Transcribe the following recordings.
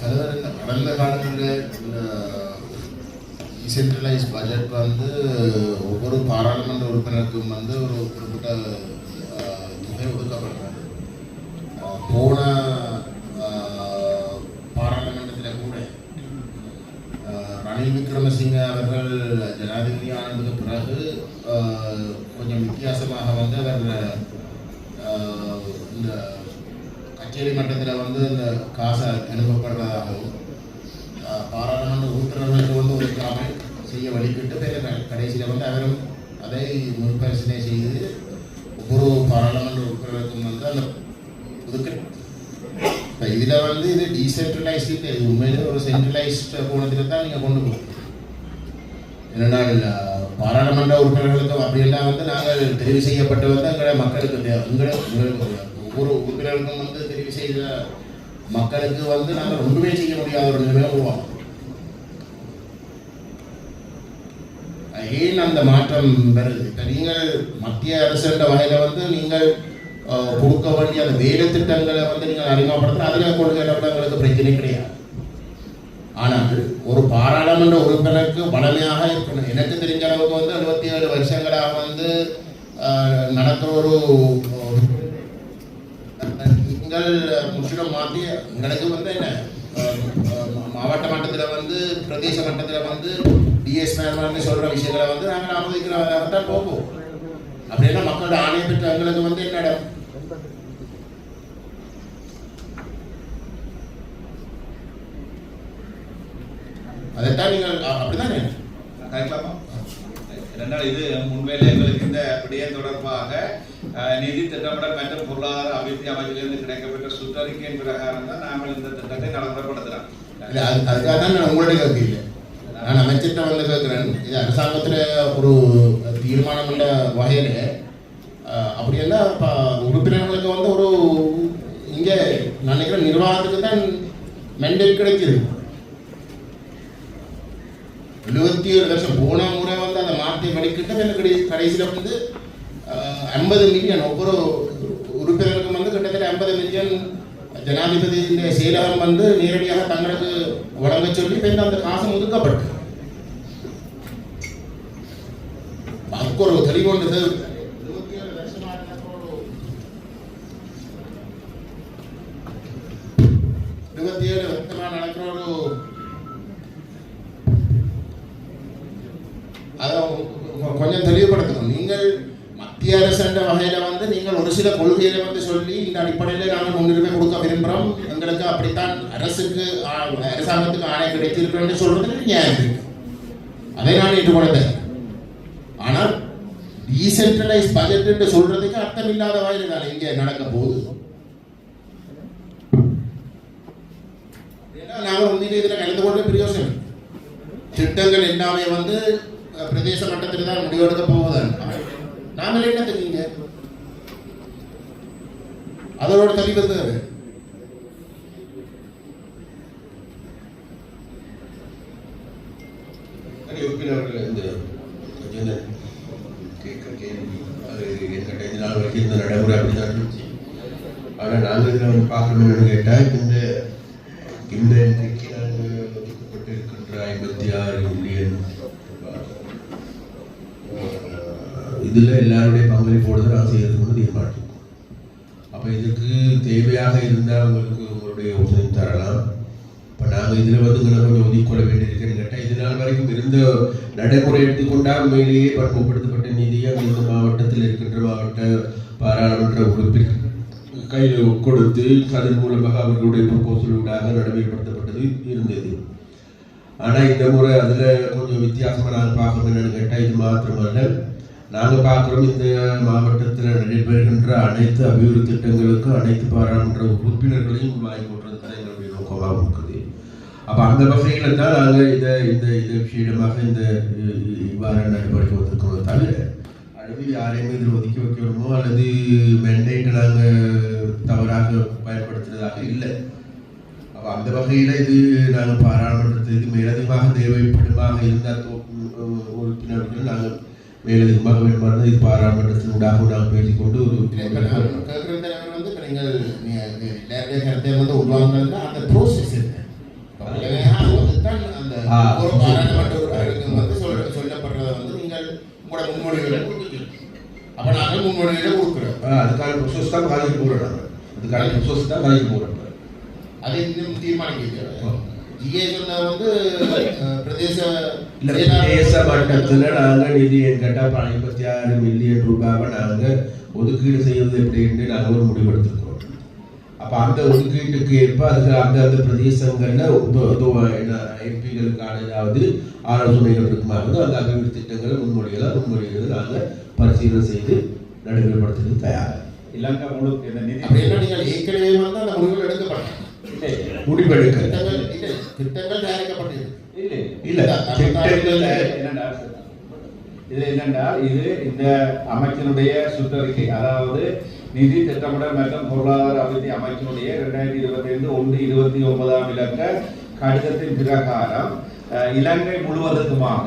கடந்த காலங்களில் decentralise budget வந்து ஒவ்வொரு பாராளுமன்ற உறுப்பினருக்கும் வந்து ஒரு குறிப்பிட்ட தொகை ஒதுக்கப்படுறது. போன பாராளுமன்றத்தில் கூட ரணில் விக்ரமசிங்க அவர்கள் ஜனாதிபதி ஆனதுக்கு பிறகு கொஞ்சம் வித்தியாசமாக வந்து அவர் இந்த கச்சேரி மட்டத்தில் வந்து இந்த காசை அனுப்பப்படுறதாகவும் பாராளுமன்ற உறுப்பினர்களுக்கு வந்து ஒதுக்காமல் செய்ய வழிகிட்டு கடைசியில் வந்து அவரும் அதை முன்பரிசீலனை செய்து ஒவ்வொரு பாராளுமன்ற உறுப்பினருக்கும் வந்து அந்த ஒதுக்க இதில் வந்து இது டீசென்ட்ரலைஸ்டு இல்லை, இது உண்மையிலே ஒரு சென்ட்ரலைஸ்ட் கோணத்தில் தான் நீங்கள் கொண்டு போகணும். ஏனென்றால் பாராளுமன்ற உறுப்பினர்களுக்கும் அப்படியெல்லாம் வந்து நாங்கள் தெரிவு செய்யப்பட்டு வந்து எங்களை மக்களுக்கு ஒவ்வொரு உறுப்பினருக்கும் வந்து தெரிவு செய்த மக்களுக்கு வந்து நாங்கள் ஒன்றுமே செய்ய முடியாத ஒரு நிலைமை உருவாகும். ஏன் அந்த மாற்றம் வருது? இப்போ நீங்கள் மத்திய அரசுன்ற வகையில் வந்து நீங்கள் கொடுக்க வேண்டிய அந்த வேலை திட்டங்களை வந்து நீங்கள் அறிமுகப்படுத்த அதில் கொள்கைகளுக்கு பிரச்சனை கிடையாது. ஆனால் ஒரு பாராளுமன்ற உறுப்பினருக்கு பலமையாக இருக்கணும். எனக்கு தெரிஞ்ச அளவுக்கு வந்து 67 வருஷங்களாக வந்து நடக்கிற ஒரு நீங்கள் முற்றிலும் மாற்றி எங்களுக்கு வந்து என்ன மாவட்ட மட்டத்தில் வந்து பிரதேச மட்டத்தில் வந்து டிஎஸ் மேம்னு சொல்கிற விஷயங்களை வந்து நாங்கள் ஆமோதிக்கிறதாக தான் போகும். அப்படின்னா மக்களோட ஆணையம் பெற்ற எங்களுக்கு வந்து என்ன இடம்? அதைத்தான் நீங்கள் அப்படித்தானே கேட்கலாமா? இரண்டால் இது முன்வேலை எங்களுக்கு இந்த விடயம் தொடர்பாக நிதி திட்டமிடல் மற்றும் பொருளாதார அபிவிருத்தி அமைச்சிலிருந்து கிடைக்கப்பட்ட சுற்றறிக்கையின் பிரகாரம் தான் நாங்கள் இந்த திட்டத்தை நடைமுறைப்படுத்துகிறோம். அதுக்காக தான் நான் உங்களுடைய கேட்க இல்லை, நான் அமைச்சிட்ட வந்து கேட்குறேன். இது அரசாங்கத்தில் ஒரு தீர்மானம் உள்ள வகையில் அப்படியெல்லாம் இப்போ உறுப்பினர்களுக்கு வந்து ஒரு இங்கே நான் நினைக்கிறேன் நிர்வாகத்துக்கு தான் மெண்டேட் கிடைக்கிது. 77 வருஷம் போன முறை வந்து அந்த மாற்றி படிக்கிட்ட கடைசியில் வந்து 50 மில்லியன் ஒவ்வொரு உறுப்பினருக்கும் வந்து கிட்டத்தட்ட 50 மில்லியன் ஜனாதிபதியின் செயலகம் வந்து நேரடியாக தங்களுக்கு வழங்க சொல்லி பின் அந்த காசு ஒதுக்கப்பட்டு அதுக்கு ஒரு தெளிவுண்டது. 27 வருஷமாக நடக்கிற ஒரு அதை கொஞ்சம் தெளிவுபடுத்தணும். நீங்கள் மத்திய அரசு என்ற வகையில் வந்து நீங்கள் ஒரு சில கொள்கைகளை வந்து சொல்லி இந்த அடிப்படையில் நாங்கள் முன்னுரிமை கொடுக்க விரும்புகிறோம், எங்களுக்கு அப்படித்தான் அரசாங்கத்துக்கு ஆணை கிடைத்திருக்கிறோம் சொல்றது நியாயம் இருக்கு, அதை நான் ஏற்றுக்கொண்டேன். ஆனால் டீசென்ட்ரலைஸ் பட்ஜெட் என்று சொல்றதுக்கு அர்த்தம் இல்லாத வகையில் தான் இங்கே நடக்க போகுது. நாங்கள் உண்மையிலே இதில் கலந்து கொண்ட பிரயோசனம் திட்டங்கள் எல்லாமே வந்து பிரதேச மட்டத்தில் தான் முடிவெடுக்க போவதான். நாங்கள் என்ன தெரியுங்க அதோட தெளிவு தேவை. உறுப்பினர்கள் இந்த கேட்க கேள்வி அது என்கிட்ட இந்த நாள் வரைக்கும் இந்த நடைமுறை அப்படிதான் இருந்துச்சு. ஆனால் நாங்கள் இதில் வந்து பார்க்கணும்னு கேட்டால் இந்த இன்றைக்கு நாங்கள் ஒதுக்கப்பட்டிருக்கின்ற 56 மில்லியன் இதில் எல்லாருடைய பங்களிப்போடு தான் நான் செய்யறதுக்கு தீர்மானிக்கும். அப்போ இதுக்கு தேவையாக இருந்தால் அவங்களுக்கு உங்களுடைய யோசனை தரலாம். இப்போ நாங்கள் இதில் வந்து கொஞ்சம் ஒதுக்கிக்கொள்ள வேண்டியிருக்குன்னு கேட்டால் இது நாள் வரைக்கும் இருந்த நடைமுறை எடுத்துக்கொண்டால் உண்மையிலேயே பன்முகப்படுத்தப்பட்ட நிதியை இந்த மாவட்டத்தில் இருக்கின்ற மாவட்ட பாராளுமன்ற உறுப்பினர் கையில் கொடுத்து அதன் மூலமாக அவர்களுடைய ப்ரொபோசலூடாக நடைமுறைப்படுத்தப்பட்டது இருந்தது. ஆனால் இந்த முறை அதில் கொஞ்சம் வித்தியாசமாக நாங்கள் பார்க்கணும் என்னென்னு கேட்டால் இது மாத்திரமல்ல, நாங்கள் பார்க்குறோம் இந்த மாவட்டத்தில் நடைபெறுகின்ற அனைத்து அபிவிருத்தி திட்டங்களுக்கும் அனைத்து பாராளுமன்ற உறுப்பினர்களையும் வாங்கி கொள்றதுக்கு எங்களுடைய நோக்கமாக இருக்குது. அப்போ அந்த வகையில் தான் நாங்கள் இதை விஷயமாக இவ்வாறு நடைமுறைக்கு வந்திருக்கிறோம். தவிர அல்லது யாரையுமே இதில் ஒதுக்கி வைக்கணுமோ அல்லது மெண்டேட்டை நாங்கள் தவறாக பயன்படுத்துறதாக இல்லை. அப்போ அந்த வகையில் இது நாங்கள் பாராளுமன்றத்துக்கு மேலதிகமாக தேவைப்படுமாக இருந்தால் உறுப்பினர்கள் நாங்கள் மேலதிகமாக வேண்டுமானது இது பாராளுமன்றத்தினூடாக நாங்கள் பேசிக்கொண்டு ஒரு வந்து நீங்கள் வந்து உருவாங்கன்னா அந்த ப்ரோசஸ் இருக்கு. ஒரு பாராளுமன்ற உறுப்பினருக்கு வந்து சொல்லப்படுறதை வந்து நீங்கள் உங்களோட முன்மொழிகளை கொடுக்குறீங்க. அப்ப நாங்கள் முன்மொழிகளை கொடுக்குறோம். அதுக்கான ப்ரொசஸ் தான் காலேஜ் போகிறோம். அதுக்கான ப்ரொசஸ் தான் காலேஜ் போகிறோம். அதை இன்னும் தீர்மானிக்க ஜிஏ சொன்ன வந்து பிரதேச மட்டத்தில் நாங்கள் நிதி கேட்டால் 56 மில்லியன் ரூபாவை நாங்கள் ஒதுக்கீடு செய்வது எப்படின்னு நாங்கள் ஒரு முடிவெடுத்திருக்கிறோம். அப்போ அந்த ஒதுக்கீட்டுக்கு ஏற்ப அதுக்கு அந்த பிரதேசங்களில் எம்பிகளுக்கான ஏதாவது ஆலோசனைகள் இருக்குமாறு அந்த அபிவிருத்தி திட்டங்களை முன்மொழிகளை நாங்கள் பரிசீலனை செய்து நடைமுறைப்படுத்துறது தயார். இலங்கை முழுக்க இந்த நிதி அப்படின்னா நீங்கள் ஏற்கனவே வந்து அந்த முடிவுகள் எடுக்கப்பட்டது முடிவெடுக்க திட்டங்கள் தயாரிக்கப்பட்டது இது என்னென்றால் இது இந்த அமைச்சினுடைய சுற்றறிக்கை, அதாவது நிதி திட்டமிடல் மற்றும் பொருளாதார அபிவிருத்தி அமைச்சினுடைய 2025-1/29 இலக்க கடிதத்தின் பிரகாரம் இலங்கை முழுவதற்குமாக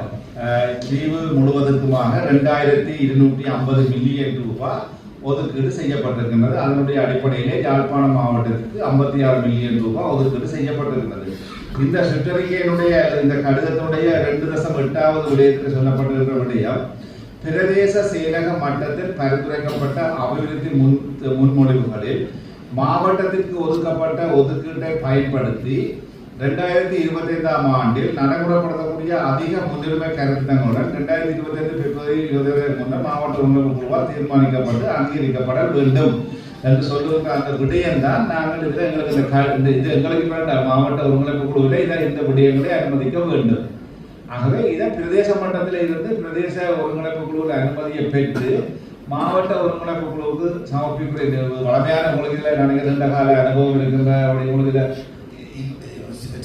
தீவு முழுவதற்குமாக 2250 மில்லியன் ரூபாய் ஒதுக்கீடு செய்யப்பட்டிருக்கின்றது. அதனுடைய அடிப்படையிலே யாழ்ப்பாணம் மாவட்டத்திற்கு 56 மில்லியன் ரூபாய் ஒதுக்கீடு செய்யப்பட்டிருக்கிறது. இந்த சுற்றறிக்கையினுடைய இந்த கடிதத்தினுடைய 2.8வது விடயத்தில் சொல்லப்பட்டிருக்கிற விடயம் பிரதேச செயலக மட்டத்தில் பரிந்துரைக்கப்பட்ட அபிவிருத்தி முன்மொழிவுகளில் மாவட்டத்திற்கு ஒதுக்கப்பட்ட ஒதுக்கீட்டை பயன்படுத்தி 2025ஆம் ஆண்டில் நடைமுறைப்படுத்தக்கூடிய அதிக முன்னுரிமை கருத்திட்டங்களுடன் 2025 பிப்ரவரி 20 முன்னர் மாவட்ட ஒருங்கிணைப்பு தீர்மானிக்கப்பட்டு அங்கீகரிக்கப்பட வேண்டும் என்று சொல்லுகிற அந்த விடயம்தான் நாங்கள் இதில் எங்களுக்கு இது எங்களுக்கு வேண்டாம். மாவட்ட ஒருங்கிணைப்பு குழுவில் இதை இந்த விடயங்களை அனுமதிக்க வேண்டும். ஆகவே இதை பிரதேச மட்டத்தில் இருந்து பிரதேச ஒருங்கிணைப்பு குழுவில் அனுமதியை பெற்று மாவட்ட ஒருங்கிணைப்பு குழுவுக்கு சமர்ப்பிக்கிற வளமையான உங்களுக்கு இதில் நினைக்கிற நீண்ட கால அனுபவம் இருக்கின்ற உங்களுக்கு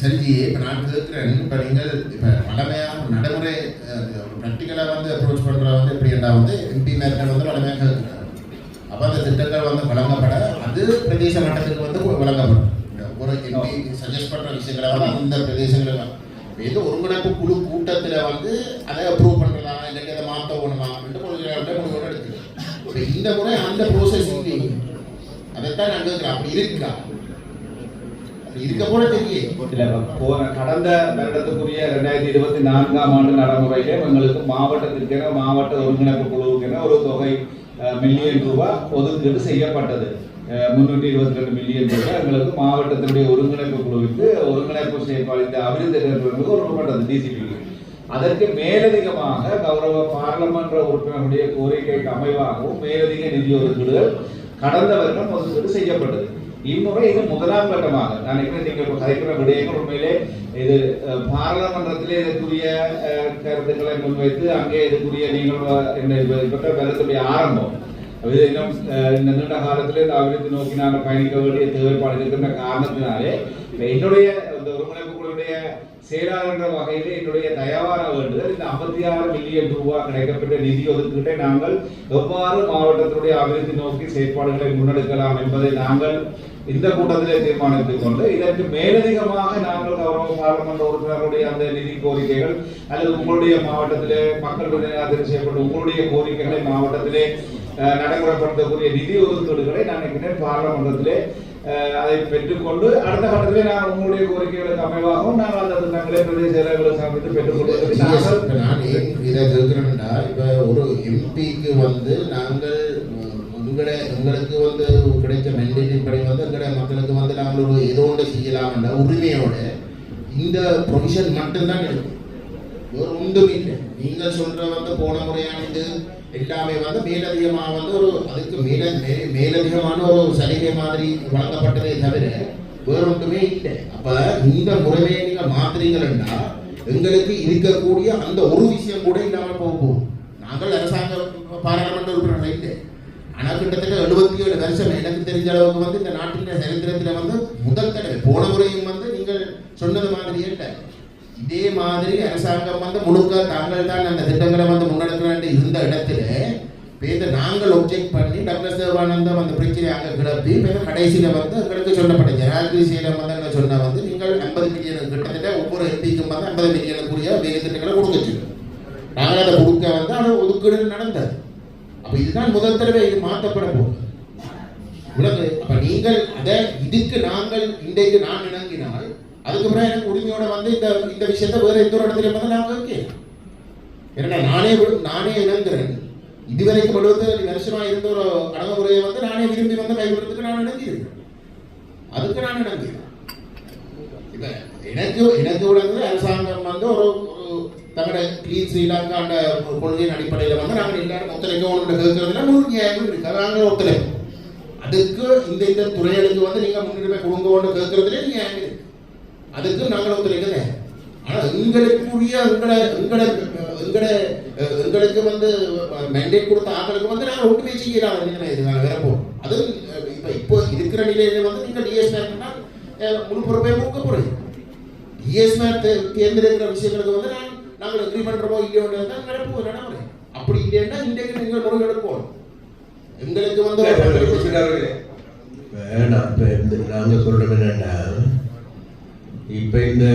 சரிஜி. இப்போ நான் கேட்குறேன், இப்போ நீங்கள் இப்போ வளமையாக நடைமுறை ப்ராக்டிக்கலாக வந்து அப்ரோச் பண்ணுற வந்து எப்படின்னா வந்து எம்பி மேற்கள் வந்து வளமையாக கேட்குறாங்க. அப்போ அந்த திட்டங்கள் வந்து வழங்கப்பட அது பிரதேச மட்டத்துக்கு வந்து வழங்கப்படும். ஒரு எம்பி சஜஸ்ட் பண்ணுற விஷயங்களை வந்து அந்த பிரதேசங்கள் எது ஒருங்கிணைப்பு குழு கூட்டத்தில் வந்து அதை அப்ரூவ் பண்ணலாம், இன்றைக்கு அதை மாற்ற வேணுமா என்று முடிவோடு எடுக்குது. இப்போ இந்த முறை அந்த ப்ரோசஸ் இல்லைங்க. அதைத்தான் நான் கேட்குறேன், அப்படி இருக்கா? இருக்க போல தெரியும். போன கடந்த வருடத்துக்குரிய 2024ஆம் ஆண்டு நடைமுறையிலே எங்களுக்கு மாவட்டத்திற்கென மாவட்ட ஒருங்கிணைப்பு குழுவுக்கென ஒரு தொகை மில்லியன் ரூபாய் ஒதுக்கீடு செய்யப்பட்டது. 322 மில்லியன் ரூபாய் எங்களுக்கு மாவட்டத்தினுடைய ஒருங்கிணைப்பு குழுவிற்கு ஒருங்கிணைப்பு செயற்பாடு இந்த அபிவிருத்தி ஒதுக்கப்பட்டது டிசிபிக்கு. அதற்கு மேலதிகமாக கௌரவ பாராளுமன்ற உறுப்பினர்களுடைய கோரிக்கைக்கு அமைவாகவும் மேலதிக நிதி ஒதுக்கீடுகள் கடந்த வருடம் ஒதுக்கீடு செய்யப்பட்டது. இம்முறை இது முதலாம் கட்டமாக நான் நீங்கள் கதைக்கிற விடயங்கள் உண்மையிலே இது பாராளுமன்றத்திலே இதற்குரிய கருத்துக்களை முன்வைத்து அங்கே இதுக்குரிய நீங்கள் வருடத்துடைய ஆரம்பம் இது இன்னும் இந்த நீண்ட காலத்திலே இந்த அபிவிருத்தி நோக்கி நாங்கள் பயணிக்க வேண்டிய தேவைப்பாடு இருக்கின்ற காரணத்தினாலே என்னுடைய இந்த ஒருங்கிணைப்பு குழுவுடைய செயலாளர் என்ற வகையில் என்னுடைய தயாராக வேண்டுதல் இந்த 56 மில்லியன் ரூபாய் கிடைக்கப்பட்ட நிதி ஒதுக்கீட்டை நாங்கள் எவ்வாறு மாவட்டத்தினுடைய அபிவிருத்தி நோக்கி செயற்பாடுகளை முன்னெடுக்கலாம் என்பதை நாங்கள் இந்த கூட்டத்திலே தீர்மானித்துக் கொண்டு இதற்கு மேலதிகமாக நாங்கள் கௌரவ பாராளுமன்ற உறுப்பினர்களுடைய அந்த நிதி கோரிக்கைகள் அல்லது உங்களுடைய மாவட்டத்திலே மக்கள் பிரதிநிதித்துவம் செய்யப்பட்ட உங்களுடைய கோரிக்கைகளை மாவட்டத்திலே நடைமுறைப்படுத்தக்கூடிய நிதி ஒதுக்கீடுகளை நான் நினைக்கிறேன் பாராளுமன்றத்திலே அதை பெற்றுக்கொண்டு அடுத்த கட்டத்திலே நான் உங்களுடைய கோரிக்கைகளுக்கு அமைவாகவும் நாங்கள் அந்த திட்டங்களை பிரதேச செயலர்களை சந்தித்து பெற்றுக்கொள்வதற்கு நான் இதை கேட்கிறேன்னா இப்போ ஒரு எம்பிக்கு வந்து நாங்கள் எங்களுக்கு வந்து கிடைச்ச மெண்டேட்டின் படி வந்து எங்களுடைய மக்களுக்கு வந்து நாங்கள் ஒரு ஏதோ ஒன்று செய்யலாம்ன்ற உரிமையோட இந்த ப்ரொவிஷன் மட்டும்தான் இருக்கும். ஒரு ஒன்றும் இல்லை. நீங்கள் சொல்ற வந்து போன முறையான இது எல்லாமே வந்து மேலதிகமாக வந்து ஒரு அதுக்கு மேலதிகமான ஒரு சலுகை மாதிரி வழங்கப்பட்டதே தவிர வேற ஒன்றுமே இல்லை. அப்ப இந்த முறைமையை நீங்கள் மாத்துறீங்கன்னா எங்களுக்கு இருக்கக்கூடிய அந்த ஒரு விஷயம் கூட இல்லாமல் போகும். நாங்கள் அரசாங்க பாராளுமன்ற உறுப்பினர்கள் இல்லை. ஆனால் கிட்டத்தட்ட 77 வருஷம் எனக்கு தெரிஞ்ச அளவுக்கு வந்து இந்த நாட்டின் சரித்திரத்தில் வந்து முதல் தடவை போன முறையும் வந்து நீங்கள் சொன்னது மாதிரி இல்லை. இதே மாதிரி அரசாங்கம் வந்து முழுக்க தாங்கள் தான் அந்த திட்டங்களை வந்து முன்னெடுக்க வேண்டிய இருந்த இடத்துல பேருந்து நாங்கள் ஒப்ஜெக்ட் பண்ணி டாக்டர் தேவானந்தம் அந்த பிரச்சனை அங்கே கிளப்பி கடைசியில் வந்து எங்களுக்கு சொல்லப்பட்ட ஜனாதிபதி சேலம் வந்து அங்கே சொன்ன வந்து நீங்கள் 50 மில்லியன் கிட்டத்தட்ட ஒவ்வொரு எம்பிக்கும் வந்து 50 மில்லியனுக்குரிய வேலை திட்டங்களை கொடுக்க நாங்கள் அதை கொடுக்க வந்து அது ஒதுக்கீடு நடந்தது. அப்ப இதுதான் முதல் தடவை இது மாற்றப்பட போகுது உலக. அப்ப நீங்கள் அதை இதுக்கு நாங்கள் இன்றைக்கு நான் இணங்கினால் அதுக்கப்புறம் எனக்கு உரிமையோட வந்து இந்த விஷயத்த வேற எந்த ஒரு இடத்துல வந்து நான் கேட்கல. ஏன்னா நானே இழந்துறேன். இதுவரைக்கும் 70 வருஷமா இருந்த ஒரு அடங்குமுறையை வந்து நானே விரும்பி வந்து கைவிடுறதுக்கு நான் இணங்கியிருக்கேன். அதுக்கு நான் இணங்கிறேன். இப்ப எனக்கு உடனே அரசாங்கம் வந்து ஒரு தங்களோட கிளீன் ஸ்ரீலங்கா அந்த கொள்கையின் அடிப்படையில் வந்து நாங்கள் எல்லாரும் ஒத்துழைக்க கேட்கறதுல முழு நியாயம் இருக்கு. நாங்கள் ஒத்துழைப்போம். அதுக்கு இந்த துறைகளுக்கு வந்து நீங்க முன்னுரிமை கொடுங்க கேட்கறதுல நியாயம் இருக்கு. அதுக்கு நாங்கள் ஒத்துழைக்கல. ஆனா எங்களுக்குரிய எங்களுக்கு வந்து மெண்டேட் கொடுத்த ஆட்களுக்கு வந்து நாங்கள் ஒன்றுமே செய்யலாம். நாங்கள் வரப்போம். அது இப்போ இருக்கிற நிலையில வந்து நீங்கள் டிஎஸ் மேட்னா முழு பொறுப்பை கொடுக்க போறீங்க. டிஎஸ் மேட் தேர்ந்தெடுக்கிற விஷயங்களுக்கு வந்து நாங்கள் அக்ரி பண்றோமோ இல்லையோன்னு தான் நடப்பு நடைமுறை. அப்படி இல்லைன்னா இன்றைக்கு நீங்கள் முடிவு எடுப்போம். எங்களுக்கு வந்து நாங்கள் சொல்றது என்னன்னா, இப்ப இந்த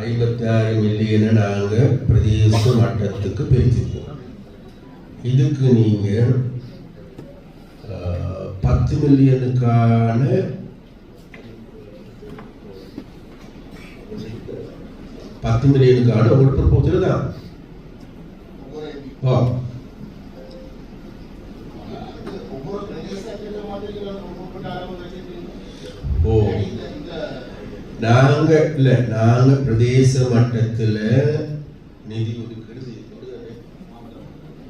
56 மில்லியனை நாங்கள் பிரதேச மட்டத்துக்கு பிரிச்சிருக்கோம். இதுக்கு நீங்க 10 மில்லியனுக்கான ஒரு ப்ரொபோசல் தான். நாங்க பிரதேச மட்டத்தில் நிதி ஒதுக்கீடு செய்யப்படுது.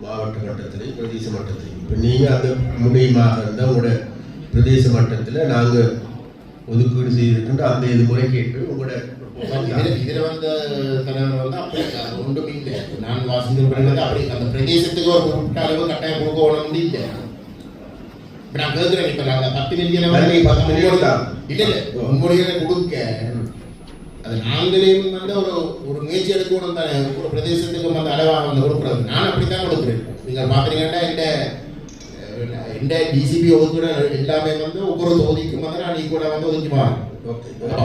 மாவட்ட மட்டத்திலையும் பிரதேச மட்டத்திலையும் இப்போ நீங்கள் அந்த முடியுமாக இருந்தால் உங்களோட பிரதேச மட்டத்தில் நாங்கள் ஒதுக்கீடு செய்திருக்கின்ற அந்த இது முறை கேட்டு உங்களோட இதில் வந்து தலைவர் வந்து அப்படி ஒன்றும் இல்லை. நான் வாசித்து அப்படி அந்த பிரதேசத்துக்கு ஒரு குறிப்பிட்ட அளவு கட்டாயம் கொடுக்க ஒன்றும் இல்லை. இப்போ நான் கேட்குறேன், இப்போ நாங்கள் 10 மில்லியனை இல்லை உங்களுடைய கொடுக்க அது நாங்களே வந்து ஒரு முயற்சி எடுக்கணும் தானே. ஒரு பிரதேசத்துக்கு வந்து அளவாக வந்து கொடுக்குறது நான் அப்படித்தான் கொடுக்குறேன். நீங்கள் பார்க்குறீங்கன்னா இந்த டிசிபி ஒதுக்குற எல்லாமே வந்து ஒவ்வொரு தொகுதிக்கும் வந்து நான் ஈக்குவலாக வந்து ஒதுக்கிமாறேன்.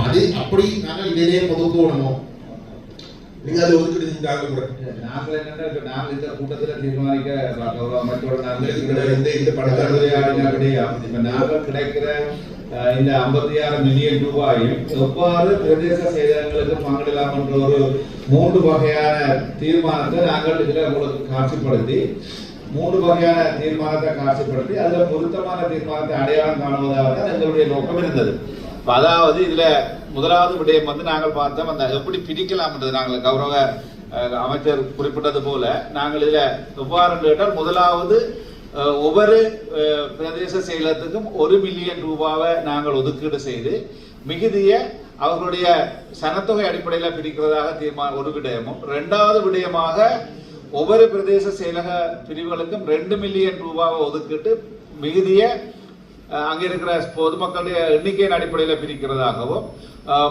அது அப்படி நாங்கள் இதிலேயே ஒதுக்கணுமோ நீங்கள் அதை ஒதுக்கீடு செஞ்சாங்க. நாங்கள் என்னென்ன இப்போ நாங்கள் இந்த கூட்டத்தில் தீர்மானிக்க அமைச்சோட நாங்கள் இந்த படத்தாடுடைய இப்போ நாங்கள் கிடைக்கிற இந்த 56 மில்லியன் ரூபாயும் எவ்வாறு பிரதேச செயலகங்களுக்கு பங்கிடலாம் என்ற ஒரு 3 வகையான தீர்மானத்தை நாங்கள் இதில் உங்களுக்கு காட்சிப்படுத்தி 3 வகையான தீர்மானத்தை காட்சிப்படுத்தி அதில் பொருத்தமான தீர்மானத்தை அடையாளம் காணுவதாக தான் எங்களுடைய நோக்கம் இருந்தது. அதாவது இதுல முதலாவது விடயம் வந்து நாங்கள் பார்த்தோம், அந்த எப்படி பிரிக்கலாம் என்றது. நாங்கள் கௌரவ அமைச்சர் குறிப்பிட்டது போல நாங்கள் இதுல எவ்வாறு கேட்டால், முதலாவது ஒவ்வொரு பிரதேச செயலகத்துக்கும் 1 மில்லியன் ரூபாவை நாங்கள் ஒதுக்கீடு செய்து மிகுதிய அவர்களுடைய சனத்தொகை அடிப்படையில் பிரிக்கிறதாக தீர்மானம் ஒரு விடயமும், 2வது விடயமாக ஒவ்வொரு பிரதேச செயலக பிரிவுகளுக்கும் 2 மில்லியன் ரூபாவை ஒதுக்கிட்டு மிகுதிய அங்கே இருக்கிற பொதுமக்களுடைய எண்ணிக்கையின் அடிப்படையில் பிரிக்கிறதாகவும்,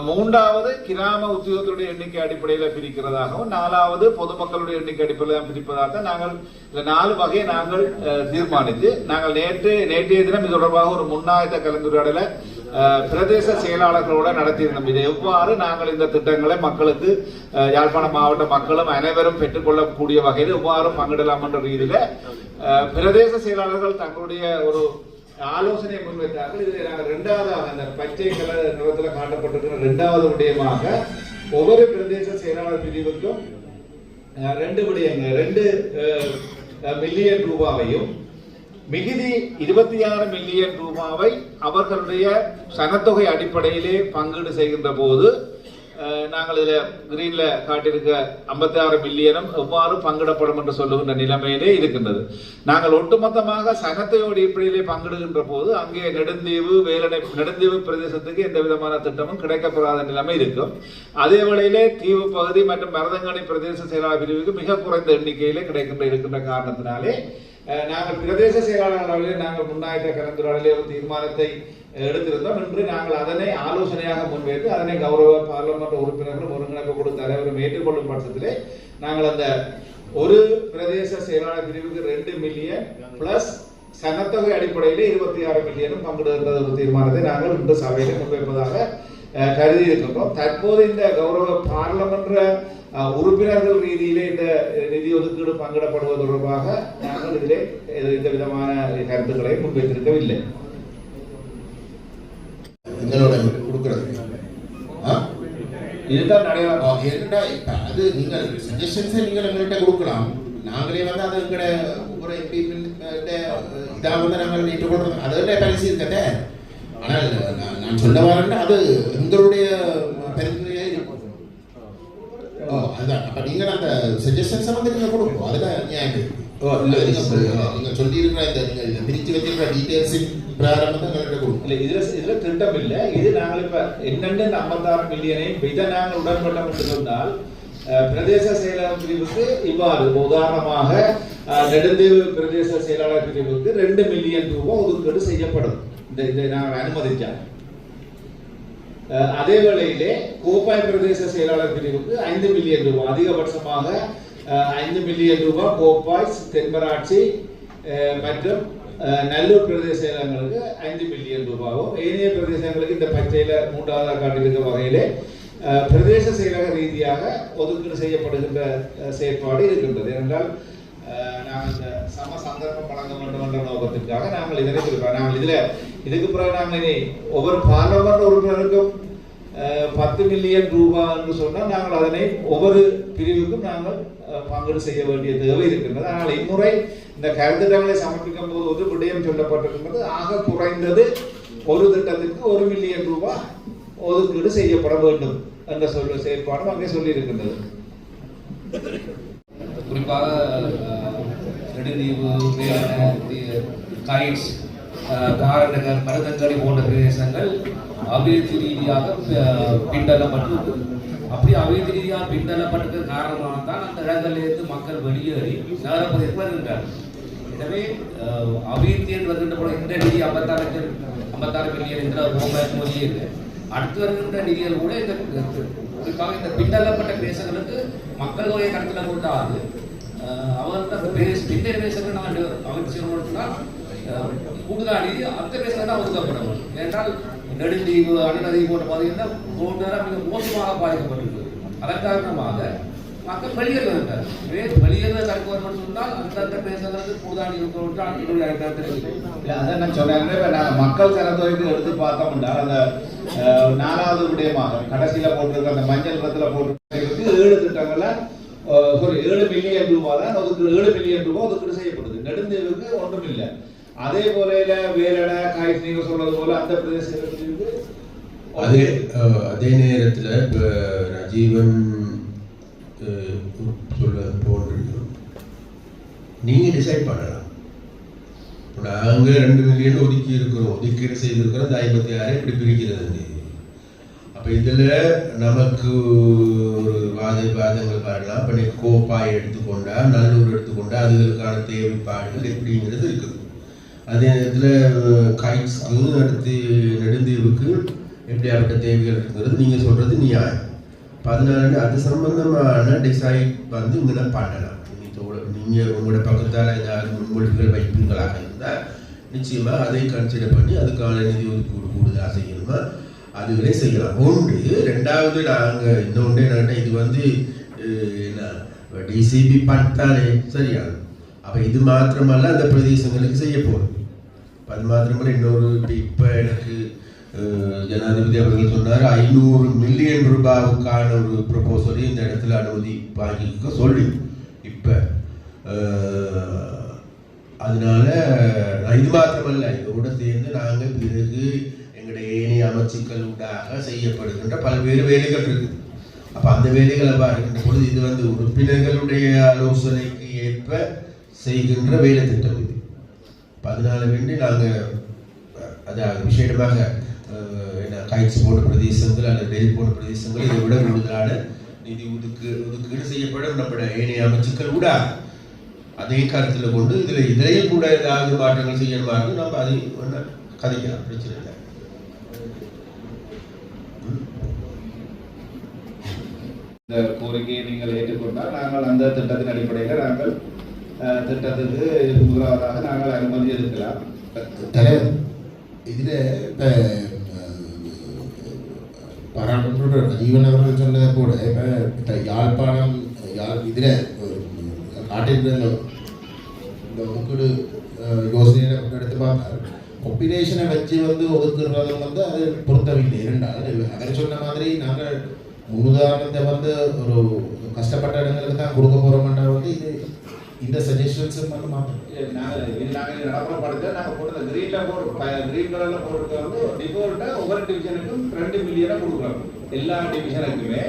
3வது கிராம உத்தியோகத்துடைய எண்ணிக்கை அடிப்படையில் பிரிக்கிறதாகவும், 4வது பொதுமக்களுடைய எண்ணிக்கை அடிப்படையில் பிரிப்பதாக நாங்கள் இந்த 4 வகையை நாங்கள் தீர்மானித்து நாங்கள் நேற்றைய தினம் இது தொடர்பாக ஒரு முன்னாயத்த கலந்துரையாடலை பிரதேச செயலாளர்களோடு நடத்தியிருந்தோம். இது எவ்வாறு நாங்கள் இந்த திட்டங்களை மக்களுக்கு யாழ்ப்பாண மாவட்ட மக்களும் அனைவரும் பெற்றுக்கொள்ளக்கூடிய வகையில் எவ்வாறு பங்கிடலாம் என்ற ரீதியில் பிரதேச செயலாளர்கள் தங்களுடைய ஒரு ஆலோசனை முன்வைத்தார்கள். இதில் நாங்கள் 2வது அந்த பச்சை கலர் நிறத்தில் காட்டப்பட்டிருக்கிற 2வது விடயமாக ஒவ்வொரு பிரதேச செயலாளர் பிரிவுக்கும் 2 விடயங்கள் 2 மில்லியன் ரூபாவையும் மிகுதி 26 மில்லியன் ரூபாவை அவர்களுடைய சனத்தொகை அடிப்படையிலே பங்கீடு செய்கின்ற போது நாங்கள் இதில் கிரீன்ல காட்டியிருக்க 56 மில்லியனும் எவ்வாறு பங்கிடப்படும் என்று சொல்லுகின்ற நிலைமையிலே இருக்கின்றது. நாங்கள் ஒட்டுமொத்தமாக சனத்தொகை அடிப்படையிலே பங்கிடுகின்ற போது அங்கே நெடுந்தீவு பிரதேசத்துக்கு எந்த விதமான திட்டமும் கிடைக்கப்படாத நிலைமை இருக்கும். அதே வேளையிலே தீவு பகுதி மற்றும் மருதங்கனி பிரதேச செயலாளர் பிரிவுக்கு மிக குறைந்த எண்ணிக்கையிலே இருக்கின்ற காரணத்தினாலே நாங்கள் பிரதேச செயலாளர்களே நாங்கள் முன்னாயத்த கலந்துரையாடலே ஒரு தீர்மானத்தை எடுத்திருந்தோம். இன்று நாங்கள் அதனை ஆலோசனையாக முன்வைத்து அதனை கௌரவ பார்லமெண்ட் உறுப்பினர்களும் ஒருங்கிணைப்பு கொடுத்த தலைவரும் ஏற்றுக்கொள்ளும் பட்சத்திலே நாங்கள் அந்த ஒரு பிரதேச செயலாளர் பிரிவுக்கு 2 மில்லியன் பிளஸ் சனத்தொகை அடிப்படையிலே 26 மில்லியனும் பங்கிடுகின்ற ஒரு தீர்மானத்தை நாங்கள் இன்று சபையிலே முன்வைப்பதாக கருதி இருக்கின்றோம். தற்போது இந்த கௌரவ பார்லமென்ற உறுப்பினர்கள் ரீதியிலே இந்த நிதி ஒதுக்கீடு பங்கிடப்படுவது தொடர்பாக நாங்கள் இதிலே எந்த விதமான கருத்துக்களை முன்வைத்திருக்கவில்லை. எங்களோட கொடுக்கிறது இதுதான் நடைமுறை. என்னடா இப்ப அது நீங்கள் சஜஷன்ஸை நீங்கள் எங்கள்கிட்ட கொடுக்கலாம், நாங்களே வந்து அது எங்கட ஒரு இதாக வந்து நாங்கள் ஏற்றுக்கொள்றோம், அதோட பரிசு இருக்கதே. ஆனால் நான் சொல்ல வரேன்னா அது எங்களுடைய பரிந்துரையாக இருக்கும். அதுதான். அப்ப நீங்கள் அந்த சஜஷன்ஸை வந்து நீங்கள் கொடுக்கும், அதுல நியாயம் இருக்கு. நீங்கள் சொல்லியிருக்கிற இந்த நீங்கள் இதை பிரித்து வச்சிருக்கிற டீட்டெயில்ஸின் பிரகாரம் தான் எங்கள்கிட்ட கொடுக்கும். இல்லை இதுல திட்டம் இல்லை. இது நாங்கள் இப்ப என்னென்ன இந்த 56 மில்லியனை இதை நாங்கள் உடன்பட்டோம் என்று சொன்னால் பிரதேச செயலாளர் பிரிவுக்கு இவ்வாறு உதாரணமாக நெடுந்தீவு பிரதேச செயலாளர் பிரிவுக்கு 2 மில்லியன் ரூபாய் ஒதுக்கீடு செய்யப்படும். இதை நாங்கள் அனுமதிச்சோம். அதே வேளையிலே கோப்பாய் பிரதேச செயலாளர் பிரிவுக்கு 5 மில்லியன் ரூபாய், அதிகபட்சமாக 5 மில்லியன் ரூபாய் கோப்பாய், தென்மராட்சி மற்றும் நல்லூர் பிரதேச செயலகங்களுக்கு 5 மில்லியன் ரூபாயும், ஏனைய பிரதேசங்களுக்கு இந்த பச்சையில 3வது காட்டியிருக்கிற வகையிலே பிரதேச செயலக ரீதியாக ஒதுக்கீடு செய்யப்படுகின்ற செயற்பாடு இருக்கின்றது. என்றால் நாங்கள் இந்த சம சந்தர்ப்பம் வழங்க வேண்டும் என்ற நோக்கத்திற்காக நாங்கள் இதனை குறிப்போம். நாங்கள் இதுக்கு பிறகு நாங்கள் இனி ஒவ்வொரு பார்லமெண்ட் உறுப்பினருக்கும் 10 மில்லியன் ரூபாய் என்று சொன்னால் நாங்கள் அதனை ஒவ்வொரு பிரிவுக்கும் நாங்கள் பங்கீடு செய்ய வேண்டிய தேவை இருக்கின்றது. ஆனால் இம்முறை இந்த கருத்திட்டங்களை சமர்ப்பிக்கும் போது ஒரு விடயம் சொல்லப்பட்டிருக்கின்றது, ஆக குறைந்தது ஒரு திட்டத்திற்கு 1 மில்லியன் ரூபாய் ஒதுக்கீடு செய்யப்பட வேண்டும் என்ற செயற்பாடும் அங்கே சொல்லி இருக்கின்றது. குறிப்பாக நெடுந்தீவு, கைட்ஸ், காரநகர், மருதங்கடி போன்ற பிரதேசங்கள் அபிவிருத்தி ரீதியாக பின்தள்ளப்பட்டு, அப்படி அபிவிருத்தி ரீதியாக பின்தள்ளப்பட்டது காரணமாக தான் அந்த இடங்களிலிருந்து மக்கள் வெளியேறி நகரப்பகுதிக்கு வருகின்றார். எனவே அபிவிருத்தி என்று வருகின்ற போல இந்த நிதி 56 மில்லியன் என்ற மோதியே இல்லை. அடுத்து வருகின்ற நிதிகள் கூட இந்த குறிப்பாக இந்த பின்தள்ளப்பட்ட பிரதேசங்களுக்கு மக்கள் தொகையை கருத்தில் கொண்டாது அவர்கள் பின்னர் பிரதேசங்கள் நாங்கள் அமைச்சு செய்யணும்னால் கூடுதல் நிதி அந்த பிரதேசம் தான் ஒதுக்கப்படும். ஏனென்றால் நெடுந்தீவு, அணிநதி போன்ற பார்த்தீங்கன்னா மிக மோசமாக பாதிக்கப்பட்டிருக்கு. அதன் காரணமாக மக்கள் வெளியேறுகிறார். வெளியேற தடுக்க வேண்டும் சொன்னால் அந்தந்த பிரதேசங்களுக்கு கூடுதல் அதை நான் சொன்னேன். நாங்கள் மக்கள் சனத்தொகைக்கு எடுத்து பார்த்தோம் என்றால் அந்த 4வது விடயமாக கடைசியில் போட்டிருக்க அந்த மஞ்சள் நிறத்தில் போட்டிருக்கிறதுக்கு 7 திட்டங்கள்ல 7 மில்லியன் ரூபாய் தான் ஒதுக்கீடு, 7 மில்லியன் ரூபாய் ஒதுக்கீடு செய்யப்படுது. நெடுந்தீவுக்கு ஒன்றும் இல்லை. அதே போல வேலட காய்ச்சி நீங்க சொல்றது போல அந்த பிரதேசங்களுக்கு அதே நேரத்தில் இப்போ ராஜீவன் சொல்ல போன்று நீங்கள் டிசைட் பண்ணலாம். இப்போ நாங்கள் 2 மில்லியன் ஒதுக்கீடு செய்திருக்கிறோம். இந்த 56 எப்படி பிரிக்கிறது? அப்போ இதில் நமக்கு ஒரு வாதங்கள் வரலாம். இப்போ நீ கோப்பாய் எடுத்துக்கொண்டா, நல்லூர் எடுத்துக்கொண்டா, அதுகளுக்கான தேவைப்பாடுகள் எப்படிங்கிறது இருக்குது. அதே நேரத்தில் கைட்ஸ்க்கு அடுத்து நெடுந்தீவுக்கு எப்படியாப்பட்ட தேவைகள் இருக்குங்கிறது நீங்கள் சொல்கிறது நியாயம். 14 அது சம்பந்தமான டிசைட் வந்து இங்கே பண்ணலாம். நீங்கள் உங்களோட பக்கத்தால் ஏதாவது முன்மொழிவுகள் வைப்பீங்களாக இருந்தால் நிச்சயமாக அதை கன்சிடர் பண்ணி அதுக்கான நிதி ஒதுக்கீடு கூடுதலாக செய்யணுமா அதுகளே செய்யலாம். ஒன்று. 2வது நாங்கள் இன்னொன்று என்னன்னா, இது வந்து என்ன டிசிபி பட்டானே சரியா? அப்போ இது மாத்திரமல்ல அந்த பிரதேசங்களுக்கு செய்ய போகுது. அது மாத்திரமல்ல இன்னொரு இப்போ எனக்கு ஜனாதிபதி அவர்கள் சொன்னார் 500 மில்லியன் ரூபாவுக்கான ஒரு ப்ரொபோசலை இந்த இடத்துல அனுமதி வாங்கிக்க சொல்லி இப்போ அதனால இது மாத்திரமல்ல இதோட சேர்ந்து நாங்கள் பிறகு எங்களுடைய ஏனைய அமைச்சுக்கள் ஊடாக செய்யப்படுகின்ற பல்வேறு வேலைகள் இருக்குது. அப்போ அந்த வேலைகளை பார்க்கின்ற பொழுது இது வந்து உறுப்பினர்களுடைய ஆலோசனைக்கு ஏற்ப செய்கின்ற வேலை திட்டம் இது. 14 வேண்டி நாங்கள் அதாவது விசேடமாக கைட்ஸ் போன்ற பிரதேசங்கள் அல்லது டெல்லி போன்ற பிரதேசங்கள் இதை விட கூடுதலான நிதி ஒதுக்கீடு செய்யப்படும் நம்முடைய ஏனைய அமைச்சுக்கள் கூட அதே கருத்தில் கொண்டு இதிலையும் கூட ஏதாவது மாற்றங்கள் செய்யணுமா இருக்கு நம்ம அதை கதைக்கலாம், பிரச்சனை இல்லை. இந்த கோரிக்கையை நீங்கள் ஏற்றுக்கொண்டால் நாங்கள் அந்த திட்டத்தின் அடிப்படையில் நாங்கள் திட்டத்துக்கு முதலாவதாக நாங்கள் அனுமதி எடுக்கலாம். இதில் இப்போ பாராளுமன்ற ஜீவன் அவர்கள் சொன்னதை கூட இப்போ யாழ்ப்பாணம் இதில் காட்டியிருந்த இந்த ஒதுக்கீடு யோசனையை எடுத்து பார்த்தால் பாப்புலேஷனை வச்சு வந்து ஒதுக்குறதும் வந்து அது பொருத்தவில்லை. இரண்டாவது அவர் சொன்ன மாதிரி நாங்கள் முன்னுதாரணத்தை வந்து ஒரு கஷ்டப்பட்ட இடங்களுக்கு தான் கொடுக்க போகிறோம்ன்ற வந்து இது இந்த சஜஷன்ஸ் வந்து மாற்றணும். நாங்கள் நடைமுறைப்படுத்த நாங்கள் போட்டது கிரீன் கலரில் போட்டுருக்க வந்து டிஃபால்ட்டாக ஒவ்வொரு டிவிஷனுக்கும் 2 மில்லியனை கொடுக்குறோம். எல்லா டிவிஷனுக்குமே